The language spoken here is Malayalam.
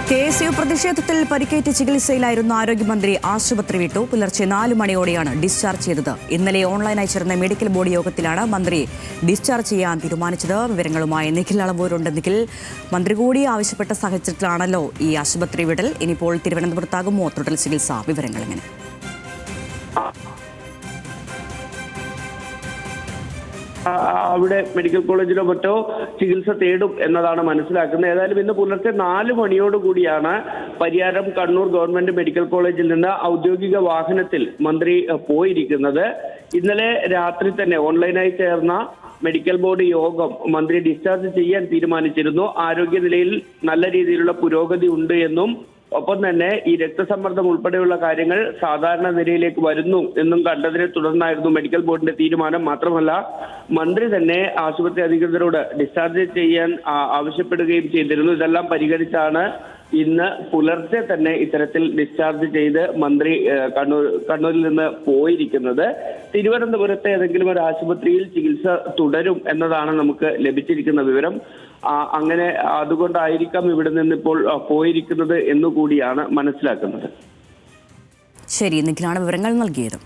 KSU പ്രതിഷേധത്തിൽ പരിക്കേറ്റ് ചികിത്സയിലായിരുന്ന ആരോഗ്യമന്ത്രി ആശുപത്രി വിട്ടു. പുലർച്ചെ 4 മണിയോടെയാണ് ഡിസ്ചാർജ് ചെയ്തത്. ഇന്നലെ ഓൺലൈനായി ചേർന്ന മെഡിക്കൽ ബോർഡ് യോഗത്തിലാണ് മന്ത്രി ഡിസ്ചാർജ് ചെയ്യാൻ തീരുമാനിച്ചത്. വിവരങ്ങളുമായി നിഖിൽ അളവൂരുണ്ട്. നിഖിൽ, മന്ത്രി കൂടി ആവശ്യപ്പെട്ട സാഹചര്യത്തിലാണല്ലോ ഈ ആശുപത്രി വിടൽ. ഇനിയിപ്പോൾ തിരുവനന്തപുരത്താകുമോ തുടർ ചികിത്സ? വിവരങ്ങൾ എങ്ങനെ? അവിടെ മെഡിക്കൽ കോളേജിലോ മറ്റോ ചികിത്സ തേടും എന്നതാണ് മനസ്സിലാക്കുന്നത്. ഏതായാലും ഇന്ന് പുലർച്ചെ 4 മണിയോടുകൂടിയാണ് പരിയാരം കണ്ണൂർ ഗവൺമെന്റ് മെഡിക്കൽ കോളേജിൽ നിന്ന് ഔദ്യോഗിക വാഹനത്തിൽ മന്ത്രി പോയിരിക്കുന്നത്. ഇന്നലെ രാത്രി തന്നെ ഓൺലൈനായി ചേർന്ന മെഡിക്കൽ ബോർഡ് യോഗം മന്ത്രി ഡിസ്ചാർജ് ചെയ്യാൻ തീരുമാനിച്ചിരുന്നു. ആരോഗ്യനിലയിൽ നല്ല രീതിയിലുള്ള പുരോഗതി ഉണ്ട് എന്നും ഒപ്പം തന്നെ ഈ രക്തസമ്മർദ്ദം ഉൾപ്പെടെയുള്ള കാര്യങ്ങൾ സാധാരണ നിലയിലേക്ക് വരുന്നു എന്നും കണ്ടതിനെ തുടർന്നായിരുന്നു മെഡിക്കൽ ബോർഡിന്റെ തീരുമാനം. മാത്രമല്ല, മന്ത്രി തന്നെ ആശുപത്രി അധികൃതരോട് ഡിസ്ചാർജ് ചെയ്യാൻ ആവശ്യപ്പെടുകയും ചെയ്തിരുന്നു. ഇതെല്ലാം പരിഗണിച്ചാണ് ഇന്ന് പുലർച്ചെ തന്നെ ഇത്തരത്തിൽ ഡിസ്ചാർജ് ചെയ്ത് മന്ത്രി കണ്ണൂരിൽ നിന്ന് പോയിരിക്കുന്നത്. തിരുവനന്തപുരത്തെ ഏതെങ്കിലും ഒരു ആശുപത്രിയിൽ ചികിത്സ തുടരും എന്നതാണ് നമുക്ക് ലഭിച്ചിരിക്കുന്ന വിവരം. അങ്ങനെ അതുകൊണ്ടായിരിക്കാം ഇവിടെ നിന്ന് ഇപ്പോൾ പോയിരിക്കുന്നത് എന്നുകൂടിയാണ് മനസ്സിലാക്കുന്നത്. ശരി, നിഖിലാണ് വിവരങ്ങൾ നൽകിയത്.